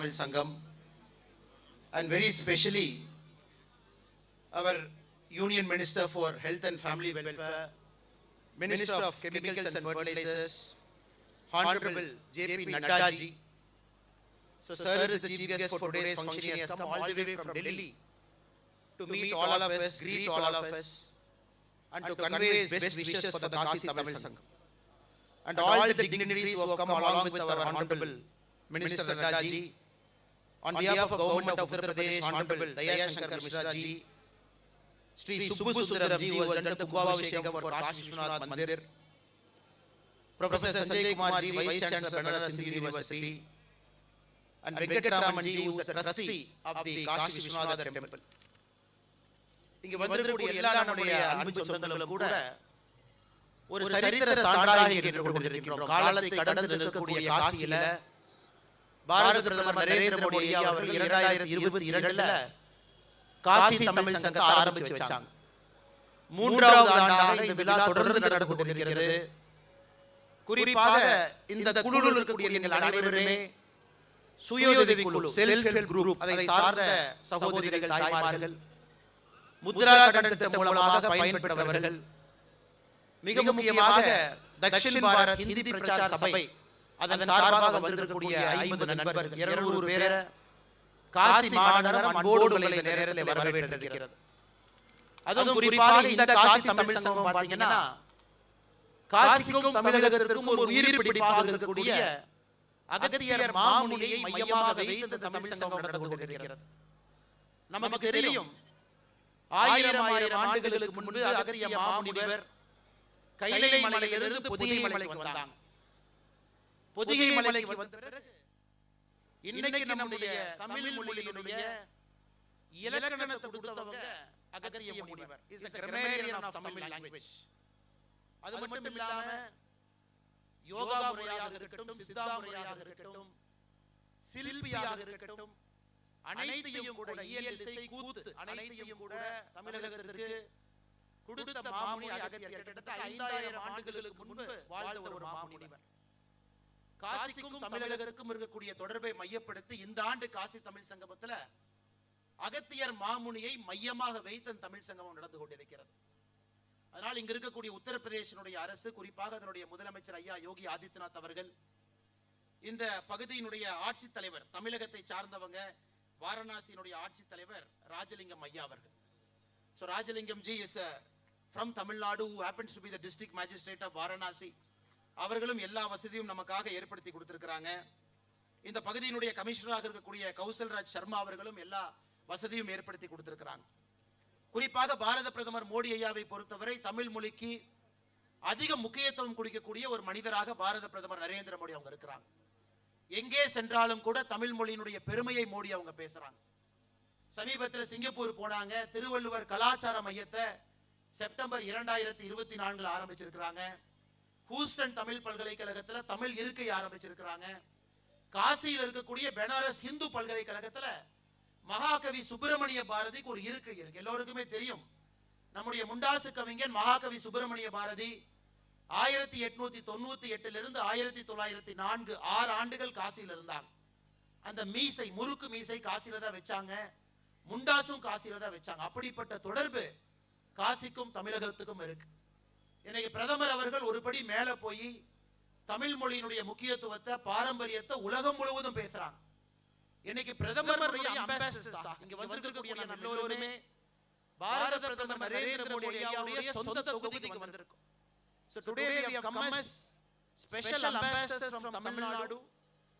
Tamil Sangam, and very specially our Union Minister for Health and Family Welfare, Minister of Chemicals and Fertilizers, Honorable J.P. Nadda ji. So sir is the chief guest for today's function. He has come all the way from Delhi to meet all of us, greet all of us, and to convey his best wishes for the Kasi Tamil Sangam. And all the dignitaries who have come along with our Honorable Minister Nadda ji, on behalf of Government of Uttar Pradesh, Honorable Daya Shankar Mishra ji, Sri Subbu Sundaram ji, who has done the Kumbhabhishekam for Kashi Vishwanath Mandir, Professor Sanjay Kumar ji, Vice Chancellor, Banaras Hindu University, and Venkataraman ji, who is the trustee of the Kashi Vishwanath Temple. இங்க வந்திருக்கக்கூடிய எல்லா நம்முடைய அன்பு சொந்தங்களும் கூட ஒரு சரித்திர சான்றாக என்று கொண்டிருக்கிறோம். காலத்தை கடந்து நிற்கக்கூடிய காசியில பாரத பிரதமர் நரேந்திர மோடி அவர்கள் 2022ல காசி தமிழ் சங்கத்தை ஆரம்பிச்சு வச்சாங்க. மூன்றாவது ஆண்டாக இந்த விழா தொடர்ந்து நடந்து கொண்டிருக்கிறது. குறிப்பாக இந்த குழுவில் இருக்கக்கூடிய நீங்கள் அனைவருமே சுயோதவி குழு, செல்ஃப் ஹெல்ப் குரூப், அதை சார்ந்த சகோதரிகள், தாய்மார்கள், முத்ரா கடன் திட்டம் மூலமாக பயன்பெற்றவர்கள், மிக முக்கியமாக தக்ஷின் பாரத் ஹிந்தி பிரச்சார சபை அதன் சார்பாக வந்திருக்கக்கூடிய 50 நண்பர்கள், 200 பேரை காசி மாநகரம் அன்போடு உங்களை நேரத்தில் வரவேற்றிருக்கிறது. அதுவும் குறிப்பாக இந்த காசி தமிழ் சங்கம் பார்த்தீங்கன்னா காசிக்கும் தமிழகத்திற்கும் ஒரு உயிர் பிடிப்பாக இருக்கக்கூடிய அகத்தியர் மாமுனியை மையமாக வைத்து இந்த தமிழ் சங்கம் நடந்து கொண்டிருக்கிறது. நமக்கு தெரியும், ஆயிரம் ஆண்டுகளுக்கு முன்பு அகத்திய மாமுனிவர் கைலை மலையிலிருந்து பொதிகை மலைக்கு வந்தாங்க. பொதிகை மலைக்கு வந்த பிறகு இன்னைக்கு நம்முடைய தமிழ் மொழியினுடைய இலக்கணத்தை கொடுத்தவங்க அகத்திய முனிவர். Is a grammarian of Tamil language. அது மட்டும் இல்லாம யோகா முறையாக இருக்கட்டும், சித்தா முறையாக இருக்கட்டும், சில்பியாக இருக்கட்டும், அனைத்தையும் கூட இயல் இசை கூத்து அனைத்தையும் கூட தமிழகத்திற்கு கொடுத்த மாமுனி அகத்தியர். கிட்டத்தட்ட 5000 ஆண்டுகளுக்கு முன்பு வாழ்ந்த ஒரு மாமுனிவர். காசிக்கும் தமிழகத்துக்கும் இருக்கக்கூடிய தொடர்பை மையப்படுத்தி இந்த ஆண்டு காசி தமிழ் சங்கமத்துல அகத்தியர் மாமுனியை மையமாக வைத்து தமிழ் சங்கமம் நடந்து கொண்டிருக்கிறது. அதனால் இங்க இருக்கக்கூடிய உத்தரப்பிரதேசனுடைய அரசு, குறிப்பாக அதனுடைய முதலமைச்சர் ஐயா யோகி ஆதித்யநாத் அவர்கள், இந்த பகுதியினுடைய ஆட்சி தலைவர், தமிழகத்தை சார்ந்தவங்க, வாரணாசியினுடைய ஆட்சி தலைவர் ராஜலிங்கம் ஐயா அவர்கள். So Rajalingam ji is from Tamil Nadu, who happens to be the district magistrate of Varanasi. அவர்களும் எல்லா வசதியும் நமக்காக ஏற்படுத்தி கொடுத்திருக்கிறாங்க. இந்த பகுதியினுடைய கமிஷனராக இருக்கக்கூடிய கௌசல்ராஜ் சர்மா அவர்களும் எல்லா வசதியும் ஏற்படுத்தி கொடுத்திருக்கிறாங்க. குறிப்பாக பாரத பிரதமர் மோடி ஐயாவை பொறுத்தவரை தமிழ் மொழிக்கு அதிக முக்கியத்துவம் கொடுக்கக்கூடிய ஒரு மனிதராக பாரத பிரதமர் நரேந்திர மோடி அவங்க இருக்கிறாங்க. எங்கே சென்றாலும் கூட தமிழ் மொழியினுடைய பெருமையை மோடி அவங்க பேசுறாங்க. சமீபத்தில் சிங்கப்பூர் போனாங்க. திருவள்ளுவர் கலாச்சார மையத்தை செப்டம்பர் 2024 ஆரம்பிச்சிருக்கிறாங்க. ஹூஸ்டன் தமிழ் பல்கலைக்கழகத்துல தமிழ் இருக்கை ஆரம்பிச்சிருக்கிறாங்க. காசியில் இருக்கக்கூடிய பெனாரஸ் இந்து பல்கலைக்கழகத்துல மகாகவி சுப்பிரமணிய பாரதிக்கு ஒரு இருக்கை இருக்கு. எல்லோருக்குமே தெரியும், நம்முடைய முண்டாசு கவிஞன் மகாகவி சுப்பிரமணிய பாரதி 1898 1904 6 ஆண்டுகள் காசியில் இருந்தாங்க. அந்த மீசை, முறுக்கு மீசை காசியில தான் வச்சாங்க. முண்டாசும் காசியில தான் வச்சாங்க. அப்படிப்பட்ட தொடர்பு காசிக்கும் தமிழகத்துக்கும் இருக்கு. இன்னைக்கு பிரதமர் அவர்கள் ஒருபடி மேல போய் தமிழ் மொழியினுடைய முக்கியத்துவத்தை, பாரம்பரியத்தை உலகம் முழுவதும் பேசுறாங்க. இன்னைக்கு பிரதமர் இங்க வந்திருக்கக்கூடிய எல்லோருமே பாரத பிரதமர் நரேந்திர மோடி அவருடைய சொந்த தொகுதிக்கு வந்திருக்கும். So today we have come as special ambassadors from Tamil Nadu,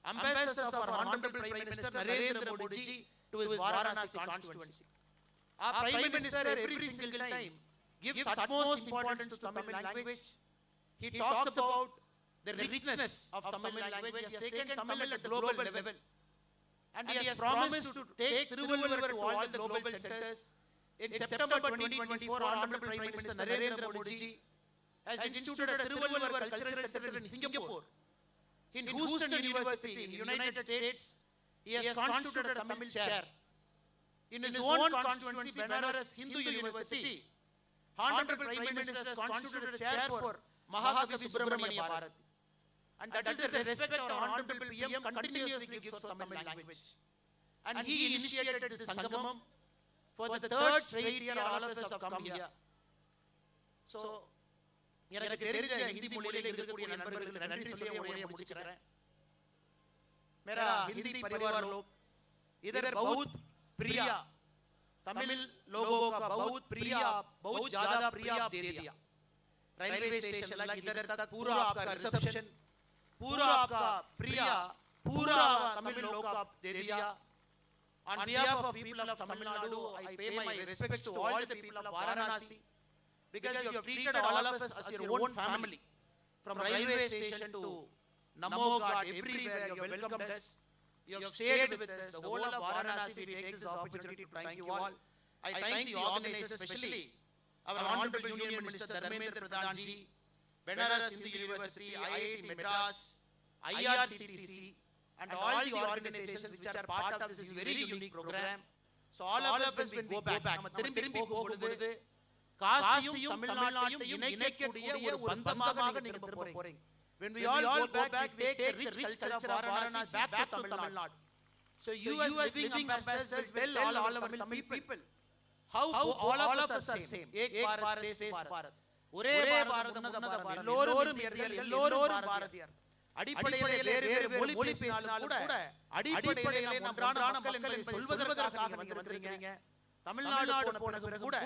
ambassadors of our honorable Prime Minister Narendra Modi ji to his Varanasi constituency. Our Prime Minister every single time gives utmost importance to Tamil language. He talks about the richness of Tamil language. He has taken Tamil at the global level. And he has promised to take Tiruvallur to all the global centers. In September 2024, Honorable Prime Minister Narendra Modi ji has instituted a Tiruvallur Cultural Center in Singapore. In Houston University in the United States, he has constituted a Tamil chair. In his own constituency, Banaras Hindu University, Honorable Prime Minister has constituted a chair for Mahakavi Subramania Bharati. And that is the respect our Honorable PM continuously gives for Tamil language. And he initiated this Sangamam. For the third straight year, all of us have come here. So, எனக்கு தெரிஞ்ச हिंदी மொழியில இருக்கக்கூடிய நண்பர்களுக்கு நன்றி சொல்லி உரையை முடிச்சுக்கிறேன். मेरा हिंदी परिवार लोग इधर बहुत प्रिय तमिल लोगों का बहुत प्रिय बहुत ज्यादा प्रिय आप दे दिया. रेलवे स्टेशन लग इधर तक पूरा आपका रिसेप्शन पूरा आपका प्रिय पूरा तमिल लोग का दे दिया. On behalf of people of Tamil Nadu, I pay my respects to all the people of Varanasi because you have treated all of us as your own family. From railway station to Namo God, everywhere you have welcomed us. You have stayed with us. The whole of Varanasi, we take this opportunity to thank you all. I thank the organizers, especially our Honorable Union Minister Dharmendra Pradhan ji, Benares Hindu University, IIT Madras, IRCTC, and all the organizations which are part of this very unique program. So all of us when we go back, நம்ம திரும்பி போகும்போது காசியும் தமிழ்நாட்டையும் இணைக்கக்கூடிய ஒரு பந்தமாக நீங்க திரும்ப போறீங்க. When we all go back, we take the rich culture of Varanasi back to Tamil Nadu. So you as living ambassadors will tell all our Tamil people how all of us are same. Ek Bharat, Shresth Bharat. ஒரே பாரதம் உன்னத பாரதம். எல்லோரும் இந்தியர்கள், எல்லோரும் பாரதியர். அடிப்படையிலே வேறு மொழி பேசினாலும் கூட அடிப்படையிலே நாம் ஒன்றான மக்கள் என்பதை சொல்வதற்காக நீங்க வந்திருக்கீங்க. தமிழ்நாடு போன பிறகு கூட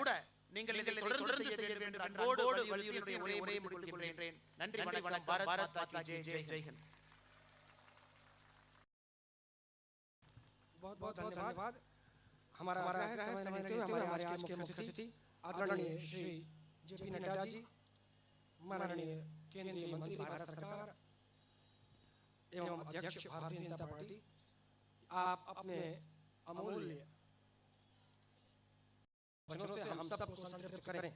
நீங்கள் இதை தொடர்ந்து செய்ய வேண்டும் அன்போடு வலியுறுத்தி என்னுடைய உரையை முடித்துக் கொள்கிறேன். நன்றி வணக்கம். பாரத் மாதா கி ஜெய். ஜெய் हिंद. बहुत बहुत धन्यवाद. हमारा समय लेते हुए हमारे आज के मुख्य अतिथि आदरणीय श्री जेपी नड्डा जी, माननीय केंद्रीय मंत्री भारत सरकार एवं अध्यक्ष भारतीय जनता पार्टी, आप अपने अमूल्य वचनों से हम सबको संतृप्त करें.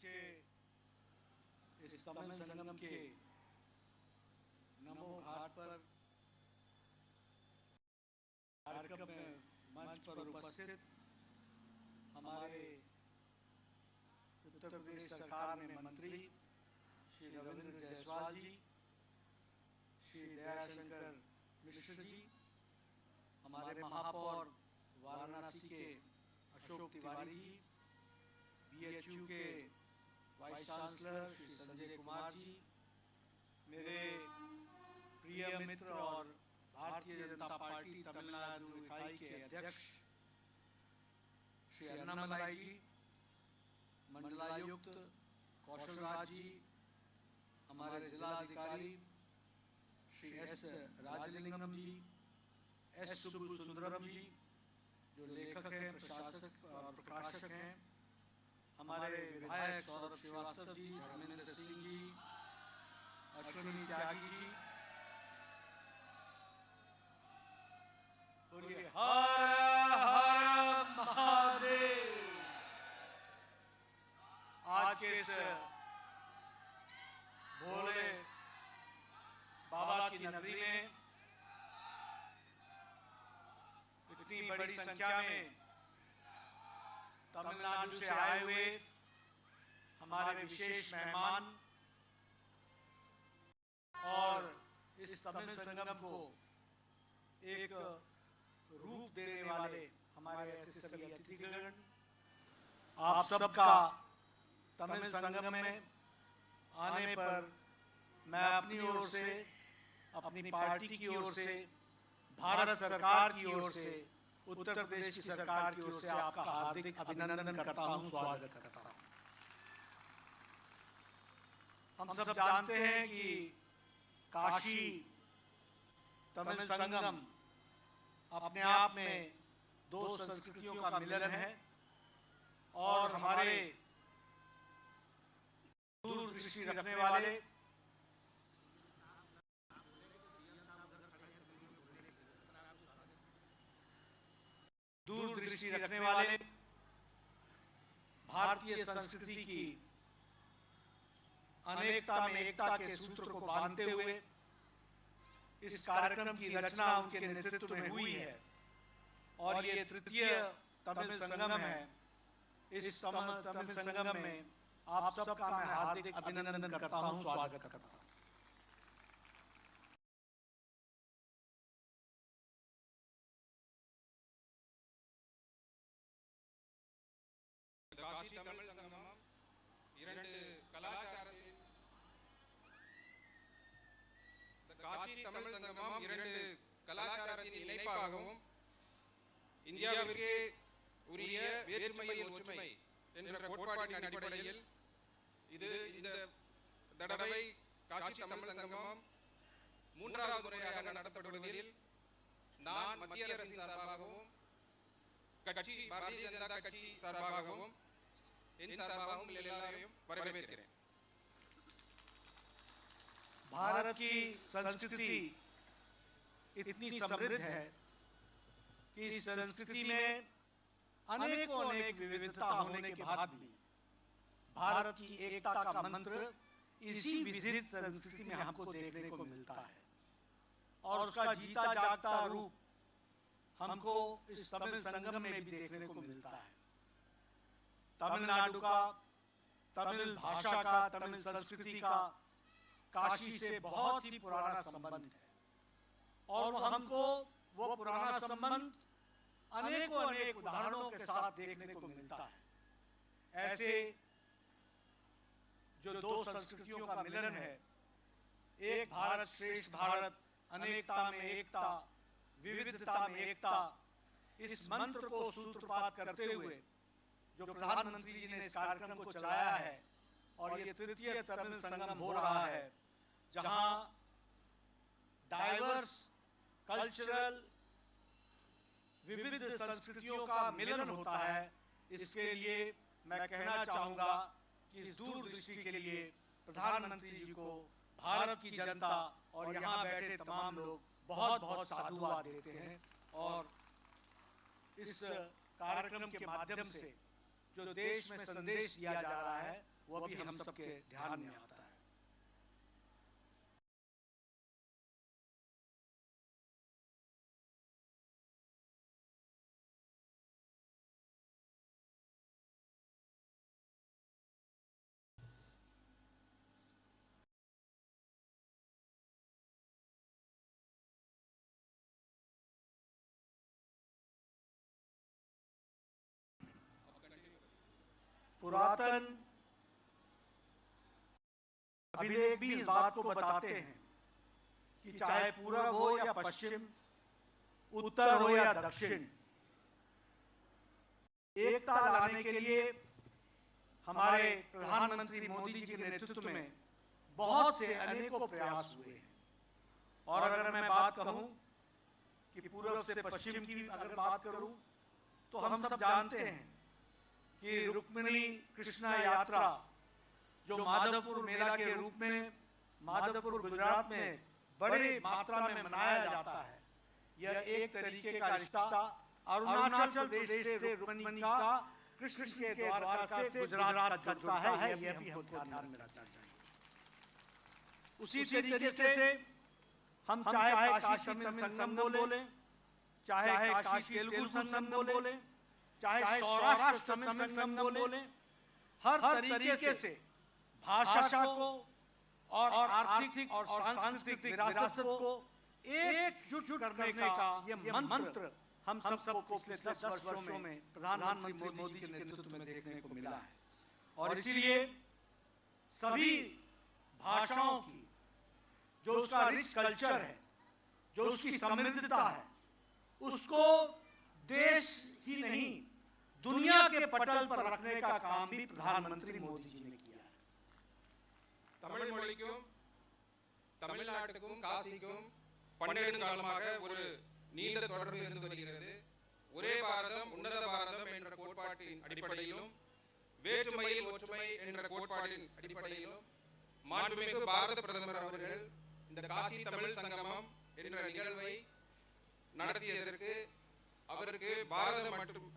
के इस तमिल संगम के नमो घाट पर कार्यक्रम में मंच पर उपस्थित हमारे उत्तर प्रदेश सरकार में मंत्री श्री रविंद्र जायसवाल जी, श्री दयाशंकर मिश्र जी, हमारे महापौर वाराणसी के अशोक तिवारी जी, BHU के वाइस चांसलर श्री संजय कुमार जी, मेरे प्रिय मित्र और भारतीय जनता पार्टी तमिलनाडु इकाई के अध्यक्ष श्री अन्नामलाई जी, मंडलायुक्त कौशल राज जी, हमारे जिलाधिकारी श्री S राजलिंगम जी, S सुब्बू सुंदरम जी जो लेखक हैं, प्रशासक और प्रकाशक हैं, हमारे विधायक सौरभ श्रीवास्तव जी, धर्मेंद्र सिंह जी, अश्विनी त्यागी जी, बोलिए हर हर महादेव। आज के इस भोले बाबा की नगरी में इतनी बड़ी संख्या में तमिलनाडु से आए हुए हमारे विशेष मेहमान और इस तमिल संगम को एक रूप देने वाले हमारे ऐसे सभी अतिथिगण, आप सबका तमिल संगम में आने पर मैं अपनी ओर से, अपनी पार्टी की ओर से, भारत सरकार की ओर से, उत्तर प्रदेश की सरकार की ओर से आपका हार्दिक अभिनंदन करता हूं, स्वागत करता हूं। हम सब जानते हैं कि काशी तमिल संगम अपने आप में दो संस्कृतियों का मिलन है और हमारे दूरदृष्टि रखने वाले भारतीय संस्कृति की अनेकता में एकता के सूत्र को बांधते हुए इस कार्यक्रम की रचना उनके नेतृत्व में हुई है और ये तृतीय तमिल संगम है। इस तमिल संगम में आप सबका मैं हार्दिक अभिनंदन करता हूं, स्वागत करता हूं। காசி தமிழ் சங்கமம் இரண்டு கலாச்சாரத்தின் காசி தமிழ் சங்கமம் இரண்டு கலாச்சாரத்தின் இணைப்பாகவும் இந்தியாவிற்கு உரிய வேற்றுமையில் ஒற்றுமை என்ற கோட்பாட்டின் அடிப்படையில் இந்த தடவை காசி தமிழ் சங்கமம் மூன்றாவது முறையாக நடத்தப்படுவதில் நான் மத்திய அரசின் சார்பாகவும் கட்சி பாரதிய ஜனதா கட்சி சார்பாகவும் इन सार्वभौम எல்லாரையும் வரவேற்கிறேன்। भारत की संस्कृति इतनी समृद्ध है कि इस संस्कृति में अनेकों अनेक विविधता होने के बाद भी भारत की एकता का मंत्र इसी विविध संस्कृति में हमको देखने को मिलता है और उसका जीता जागता रूप हमको इस तमिल संगम में भी देखने को मिलता है। तमिलनाडु का, तमिल भाषा का, तमिल संस्कृति का काशी से बहुत ही पुराना संबंध है और वो हमको वो पुराना संबंध अनेकों अनेक उदाहरणों के साथ देखने को मिलता है। ऐसे जो दो संस्कृतियों का मिलन है, एक भारत श्रेष्ठ भारत, अनेकता में एकता, विविधता में एकता, इस मंत्र को सूत्रपात करते हुए जो प्रधानमंत्री जी ने इस कार्यक्रम को चलाया है और ये तृतीय तमिल संगम हो रहा है जहां डाइवर्स कल्चरल विविध संस्कृतियों का मिलन होता है, इसके लिए मैं कहना चाहूंगा कि इस दूरदृष्टि के लिए प्रधानमंत्री जी को भारत की जनता और यहाँ बैठे तमाम लोग बहुत बहुत साधुवाद देते हैं और इस कार्यक्रम के माध्यम से जो देश में संदेश दिया जा रहा है वो भी हम सबके ध्यान में आता है। पुरातन अभिलेख भी इस बात को बताते हैं कि चाहे पूरब हो या पश्चिम, उत्तर हो या दक्षिण, एकता लाने के लिए हमारे प्रधानमंत्री मोदी जी के नेतृत्व में बहुत से अनेकों प्रयास हुए हैं। और अगर मैं बात कहूं कि पूर्व से पश्चिम की अगर बात करूं तो हम सब जानते हैं कि रुक्मिणी कृष्णा यात्रा जो माधवपुर मेला के रूप में माधवपुर गुजरात में बड़ी मात्रा में मनाया जाता है, यह एक तरीके का रिश्ता अरुणाचल प्रदेश से रुक्मिणी का कृष्ण के द्वारका से गुजरात का जुड़ता है, यह भी हमको ध्यान में रखना चाहिए। उसी तरीके से हम चाहे काशी तमिल संगम बोले, चाहे काशी तेलुगु संगम बोले, चाहे सौराष्ट्र तमिल संगम बोले, हर तरीके से भाषा को और आर्थिक और सांस्कृतिक विरासत को एकजुट करने का ये मंत्र हम सबको पिछले 10 वर्षों में प्रधानमंत्री मोदी के नेतृत्व में देखने को मिला है। और इसीलिए सभी भाषाओं की जो उसका रिच कल्चर है, जो उसकी समृद्धता है, उसको देश ही नहीं दुनिया के पटल पर रखने का काम भी प्रधानमंत्री मोदी जी ने किया है। தமிழ் மொழிக்கும் தமிழ்நாட்டுக்கும் காசிக்கும் பன்னெடுங்காலமாக ஒரு நீண்ட தொடர்பு இருந்து வருகிறது. ஒரே பாரதம் உன்னத பாரதம் என்ற கோட்பாட்டின் அடிப்படையிலும் வேற்றுமையில் ஒற்றுமை என்ற கோட்பாட்டின் அடிப்படையிலும் மாண்புமிகு பாரத பிரதமர் அவர்கள் இந்த காசி தமிழ் சங்கமம் என்ற நிகழ்வை நடத்தியதற்கு அவருக்கு பாரதம் மற்றும்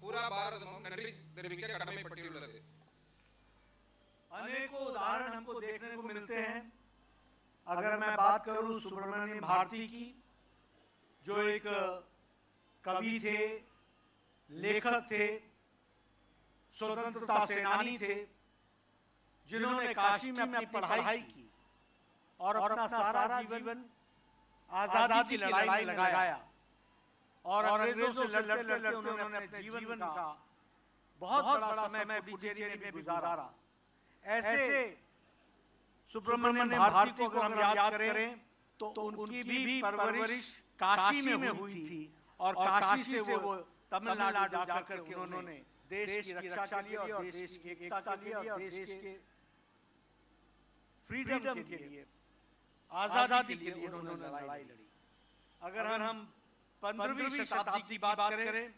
पूरा भारतम नंदी தெரிவிக்க கடமைப்பட்டுள்ளது. अनेकों उदाहरण हमको देखने को मिलते हैं. अगर मैं बात करूं सुब्रमण्यम भारती की, जो एक कवि थे, लेखक थे, स्वतंत्रता सेनानी थे, जिन्होंने काशी में अपनी पढ़ाई की और अपना सारा जीवन आजादी की लड़ाई में लगाया और अंग्रेजों से लड़ते लड़ते उन्होंने अपने जीवन का बहुत बड़ा समय पुडुचेरी में गुजारा. ऐसे सुब्रमण्यम भारती को अगर हम याद करें तो उनकी भी परवरिश काशी में हुई थी और काशी से वो तमिलनाडु जाकर उन्होंने देश की रक्षा के लिए और देश की एकता के लिए और देश के फ्रीडम के लिए, आजादी के लिए उन्होंने लड़ाई लड़ी. अगर हम 15वीं शताब्दी की बात करें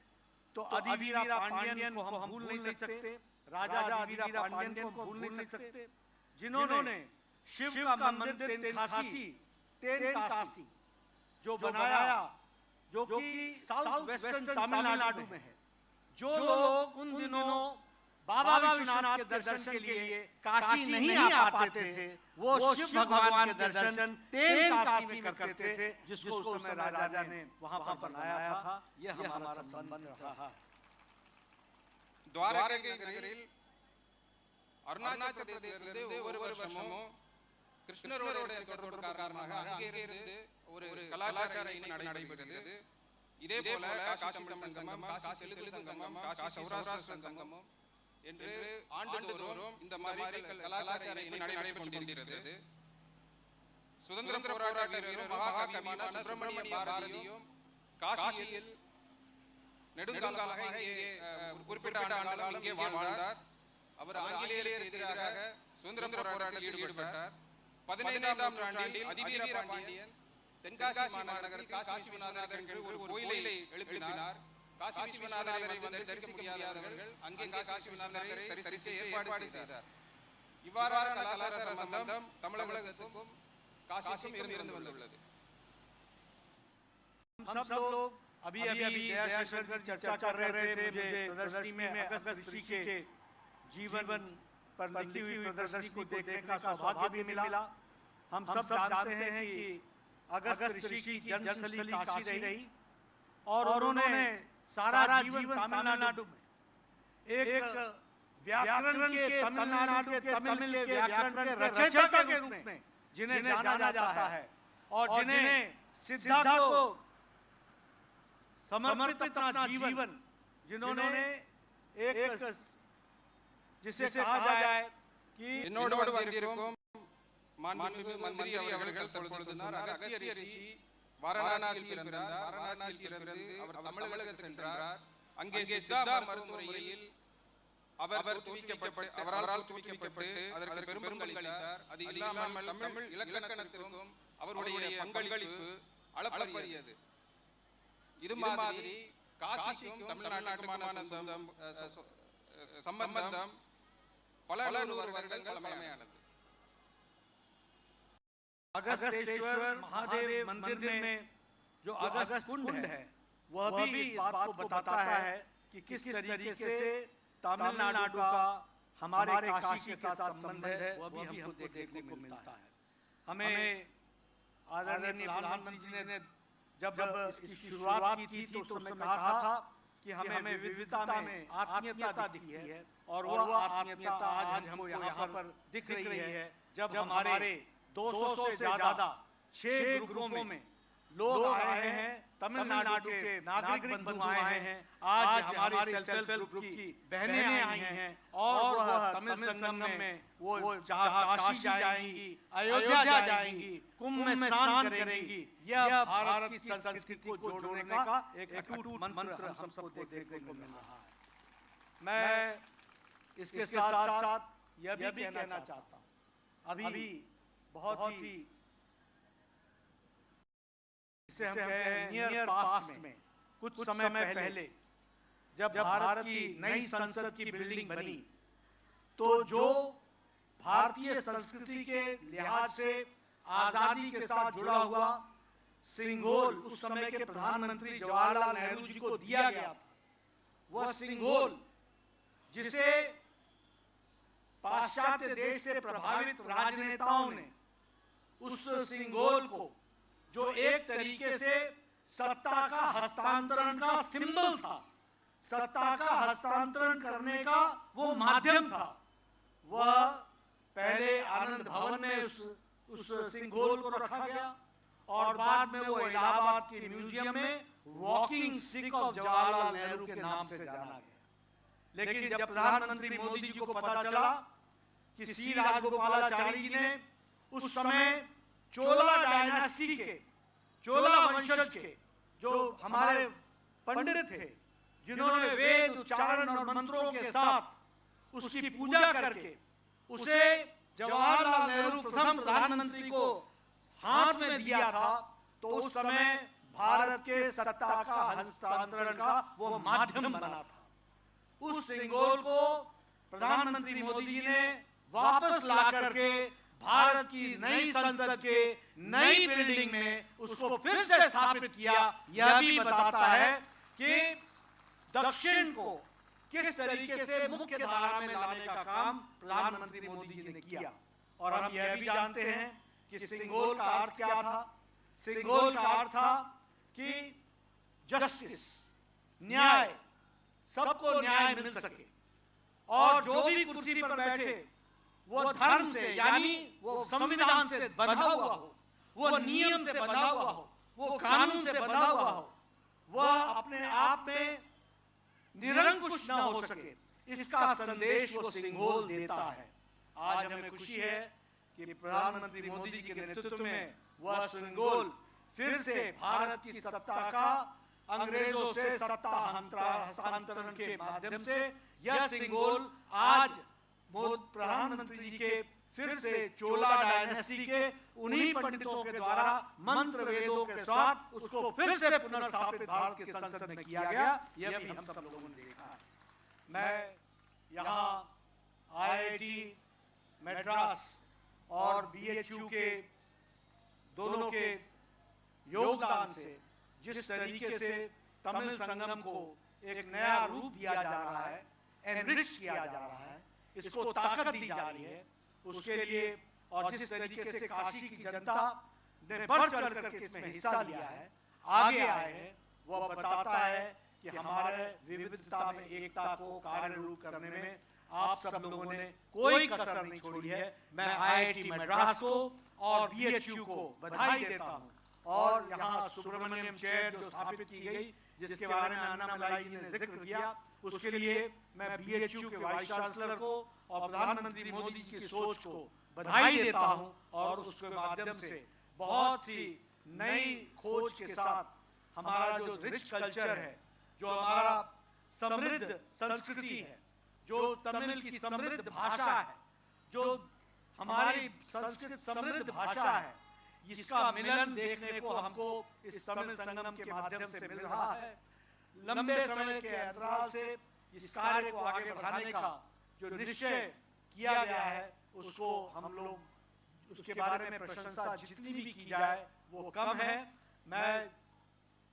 तो अधिवीरा पांड्यन को हम भूल नहीं सकते. राजा अधिवीरा पांड्यन को भूल नहीं सकते, जिन्होंने शिव का मंदिर तेनकासी जो बनाया, जो कि साउथ वेस्टर्न तमिलनाडु में है. जो लोग उन दिनों बाबा विश्वनाथ के दर्शन के लिए काशी नहीं आ पाते थे, वो शिव भगवान के दर्शन तेनकासी में करते थे, जिसको उस समय राजा ने वहां पर बनाया था. यह हमारा संबंध रहा. ದ್ವಾರಕೆಗಿರಿಲ್ அருணாச்சல பிரதேசத்திலிருந்து ஒவ்வொரு வருஷமும் கிருஷ்ணரோட தொடர்பு காரணமாக அங்கே இருந்து ஒரு கலாச்சார இணை நடைபெறுகிறது. இதே போல காசி தமிழ் சங்கமம், காசி தெலுங்கு சங்கமம், காசி சௌராஷ்டிர சங்கமம் என்று ஆண்டுதோறும் இந்த மாதிரி கலாச்சார இணை நடைபெற்றுக் கொண்டிருக்கிறது. சுதந்திர போராட்ட வீரர் மகாகவியான சுப்பிரமணிய பாரதியும் காசியில் நெடுங்காலமாக குறிப்பிட்ட ஆண்டுகாலம் இங்கே வாழ்ந்தார். அவர் ஆங்கிலேயருக்கு எதிராக சுதந்திர போராட்டத்தில் ஈடுபட்டார். 15ஆம் நூற்றாண்டில் அதிவீர பாண்டியன் தென்காசி மாநகரில் காசி விஸ்வநாதர் என்று ஒரு கோயிலை எழுப்பினார். காசி விஸ்வநாதரை வந்து தரிசிக்க முடியாதவர்கள் அங்கே காசி விஸ்வநாதரை தரிசிக்க ஏற்பாடு செய்தார். இவ்வாறான கலாச்சார சம்பந்தம் தமிழகத்துக்கும் காசிக்கும் இருந்து வந்துள்ளது. हम सब लोग अभी दयाशंकर चर्चा कर रहे थे. मुझे प्रदर्शनी में अगस्त ऋषि के जीवन पर लिखी हुई प्रदर्शनी को देखने का सौभाग्य भी मिला. हम सब जानते हैं कि अगस्त ऋषि की जन्मस्थली काशी रही और उन्होंने सारा जीवन तमिलनाडु में एक व्याकरण के तमिलनाडु के तमिल के व्याकरण के रचयिता के रूप में जिन्हें जाना जाता है और जिन्हें सिद्धार्थ को समर्पित अपना जीवन, जिन्होंने एक जिसे कहा जाए कि என்னோடு வந்திருக்கும் மாண்புமிகு மந்திரி அவர்கள் தற்பொழுது சொன்னார், அகஸ்திய ரிஷி வாரணாசியில் பிறந்தார். வாரணாசியில் பிறந்து அவர் தமிழகத்துக்கு சென்றார். அங்கே சித்தா மருத்துவ முறையில் அவரால் தூக்கிக்கப்பட்டு அதற்கு பெரும் பங்களித்தார். அது இல்லாமல் தமிழ் இலக்கணத்திற்கும் அவருடைய பங்களிப்பு அளப்பரியது. இது மாதிரி காசிக்கும் தமிழ்நாட்டுக்குமான சம்பந்தம் பல நூறு வருடங்கள் பழமையானது. अगस्तेश्वर महादेव मंदिर में जो अगस्त कुंड है वह भी इस बात को बताता है कि किस तरीके से तमिलनाडु का हमारे काशी के साथ संबंध है. वह भी हमको देखने को मिलता है. हमें आदरणीय प्रधानमंत्री जी ने जब इसकी शुरुआत की थी तो उस समय कहा था कि हमें विविधता में आत्मीयता दिखी है और वह आत्मीयता आज हमको यहाँ पर दिख रही है. जब हमारे 200 से ज्यादा 6 ग्रुपों में लोग आए हैं, तमिलनाडु के नागरिक बंधु आए हैं. आज हमारी सेल्फ हेल्प ग्रुप की बहनें आई हैं और वह तमिल संगम में वो काशी जाएंगी, अयोध्या जाएंगी, कुंभ में स्नान करेंगी. यह भारत की संस्कृति को जोड़ने का एक अटूट मंत्र हम सबको देखने को मिल रहा है. मैं इसके साथ साथ यह भी कहना चाहता हूँ, अभी बहुत ही जिसे हम कहे हैं नियर पास्ट में, कुछ समय पहले जब भारत की नई संसद की बिल्डिंग बनी, तो जो भारतीय संस्कृति के लिहाज से आजादी के साथ जुड़ा हुआ सिंघोल उस समय के प्रधानमंत्री जवाहरलाल नेहरू जी को दिया गया था, वह सिंघोल जिसे पाश्चात्य देश से प्रभावित राजनेताओं ने उस सिंघोल को, जो एक तरीके से सत्ता का हस्तांतरण का सिंबल था, सत्ता का हस्तांतरण करने का वो माध्यम था, वह पहले आनंद भवन में उस सिंघोल को रखा गया और बाद में वो इलाहाबाद के म्यूजियम में walking stick of Jawaharlal Nehru के नाम से जाना गया। लेकिन जब प्रधानमंत्री मोदी जी को पता चला कि सी राजगोपालाचारी जी ने उस समय चोला डायनेस्टी के, चोला वंशज के जो हमारे पंडित थे, जिन्होंने वेद उच्चारण और मंत्रों के साथ उसकी पूजा करके उसे जवाहरलाल नेहरू प्रथम प्रधानमंत्री को हाथ में दिया था, तो उस समय भारत के सत्ता का हस्तांतरण का वो माध्यम बना था। उस सिंघोल को प्रधानमंत्री मोदी जी ने वापस ला करके भारत की नई संसद के नई बिल्डिंग में उसको फिर से स्थापित किया। यह भी बताता है कि दक्षिण को किस तरीके से मुख्य धारा में लाने का काम प्रधानमंत्री मोदी जी ने किया। और हम यह भी जानते हैं कि सिंघोल का अर्थ क्या था। सिंघोल का अर्थ था कि जस्टिस, न्याय, सबको न्याय मिल सके और जो भी कुर्सी पर बैठे वो धर्म से, यानी वो संविधान से बंधा हुआ हो, वो नियम से बंधा हुआ हो, वो कानून से बंधा हुआ हो, वह अपने आप में निरंकुश न हो सके, इसका संदेश वो सिंघोल देता है। आज हमें खुशी है कि प्रधानमंत्री मोदी जी के नेतृत्व में वह सिंघोल फिर से भारत की सत्ता का अंग्रेजों से सत्ता हस्तांतरण के माध्यम से यह सिंघोल आज प्रधानमंत्री जी के फिर से चोला डायनेस्टी के उन्हीं पंडितों के द्वारा मंत्र वेदों के साथ उसको फिर से पुनर्स्थापित भारत की संसद में किया गया। यह भी हम सब लोगों ने देखा है। मैं यहाँ IIT मद्रास और BHU के दोनों के योगदान से जिस तरीके से तमिल संगम को एक नया रूप दिया जा रहा है, एनरिच किया जा रहा है, इसको ताकत दी जा रही है, उसके लिए और जिस तरीके से काशी की जनता ने बढ़ चढ़ करके इसमें हिस्सा लिया है, आगे आए हैं, वह बताता है कि हमारे विविधता में एकता को कार्य रूप करने में आप सब लोगों ने कोई कसर नहीं छोड़ी है। मैं IIT मद्रास को और BHU को बधाई देता हूँ। और यहाँ सुब्रमण्यम चेयर जो स्थापित की गई, जिसके बारे में अन्ना मलाई जी ने जिक्र किया, उसके लिए मैं BHU के वाइस चांसलर को और प्रधानमंत्री मोदी जी की सोच को बधाई देता हूं। और उसके माध्यम से बहुत सी नई खोज के साथ हमारा जो रिच कल्चर है, जो हमारा समृद्ध संस्कृति है, जो तमिल की समृद्ध भाषा है, जो हमारी संस्कृत समृद्ध भाषा है, इसका मिलन देखने को हमको इस तमिल संगम के माध्यम से मिल रहा है। लंबे समय के अंतराल से इस कार्य को आगे बढ़ाने का जो निश्चय किया गया है, उसको हम लोग उसके बारे में प्रशंसा जितनी भी की जाए वो कम है। मैं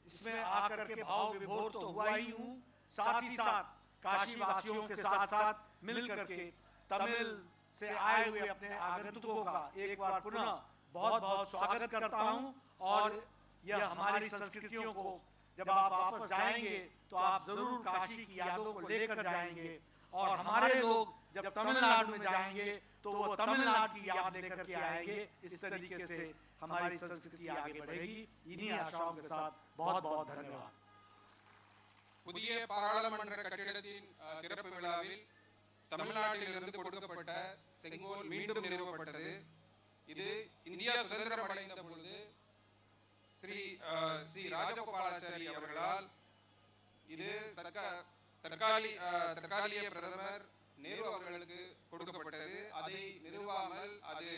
इसमें आकर के भाव विभोर तो हुआ ही हूँ, साथ ही साथ काशी वासियों के साथ साथ मिल करके तमिल से आए हुए अपने आगंतुकों का एक बार पुनः बहुत बहुत स्वागत करता हूँ। और यह हमारी संस्कृतियों को जब आप वापस जाएंगे तो आप जरूर काशी की यादों को लेकर जाएंगे। और हमारे लोग जब तमिलनाडु में जाएंगे तो वो तमिलनाडु की याद लेकर के आएंगे। इस तरीके से हमारी संस्कृति आगे बढ़ेगी। इन्हीं आशाओं के साथ बहुत बहुत धन्यवाद। புதிய பாராளுமன்ற கட்டிடத்தின் திறப்பு விழாவில் தமிழ்நாட்டிலிருந்து கொடுக்கப்பட்ட செங்கோல் மீண்டும் நிறுவப்பட்டது. இது இந்தியா சுதந்திரம் அடைந்த பொழுது ஸ்ரீ ராஜகோபாலாச்சாரி அவர்களால் இது தற்காலிக பிரதமர் நேரு அவர்களுக்கு கொடுக்கப்பட்டது. அதை நிறுவாமல் அது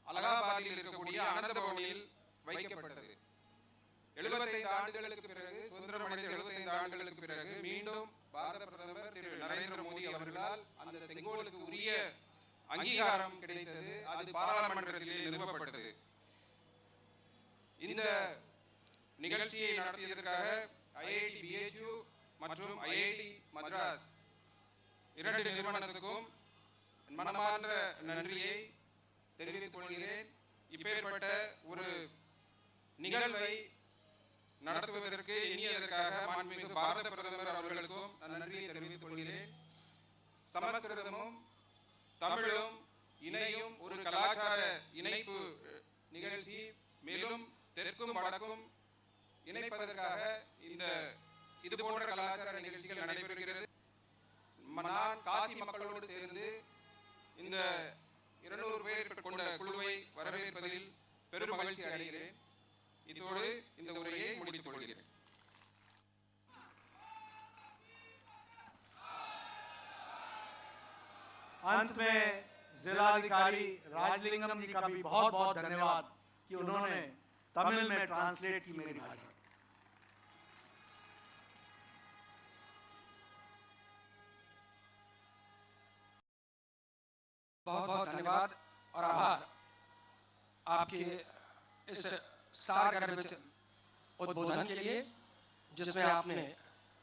அலகாபாத்தில் இருக்கக்கூடிய அனந்த பவனில் வைக்கப்பட்டது. 75 ஆண்டுகளுக்கு பிறகு, சுதந்திரம் அடைந்த 75 ஆண்டுகளுக்கு பிறகு மீண்டும் பாரத பிரதமர் திரு நரேந்திர மோடி அவர்களால் அந்த செங்கோலுக்கு உரிய அங்கீகாரம் கிடைத்தது. அது பாராளுமன்றத்திலே நிறுவப்பட்டது. இந்த நிகழ்ச்சியை நடத்தியதற்காக ஐஐடி பிஹெச்யூ மற்றும் ஐஐடி மദ്രാஸ் 2 நிறுவனத்துக்கும் மனமார்ந்த நன்றியை தெரிவித்துக் கொள்கிறேன். இப்பேற்பட்ட ஒரு நிகழ்வை நடத்துவதற்கு எண்ணியதற்காக மாண்புமிகு பாரத பிரதமர் அவர்களுக்கும் நான் நன்றியை தெரிவித்துக் கொள்கிறேன். சமஸ்கிருதமும் தமிழும் இணையும் ஒரு கலாச்சார இணைப்பு நிகழ்ச்சி, மேலும் தெற்கும் வடக்கும் இணைப்பதற்காக இது போன்ற கலாச்சார நிகழ்ச்சிகள் நடைபெறுகிறது. நான் காசி மக்களோடு சேர்ந்து இந்த 200 பேர் கொண்ட குழுவை வரவேற்பதில் பெரும் மகிழ்ச்சி அடைகிறேன். இதோடு இந்த உரையை முடித்துக் கொள்கிறேன். अंत में जिलाधिकारी राजलिंगम जी का भी बहुत बहुत धन्यवाद कि उन्होंने तमिल में ट्रांसलेट की मेरी भाषा। बहुत बहुत धन्यवाद और आभार आपके इस सारगर्भित उद्बोधन के लिए, जिसमें आपने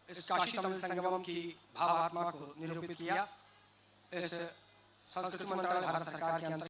इस काशी तमिल संगमम की भावात्मा को निरूपित किया। इस संस्कृति मंत्रालय भारत सरकार के अंतर्गत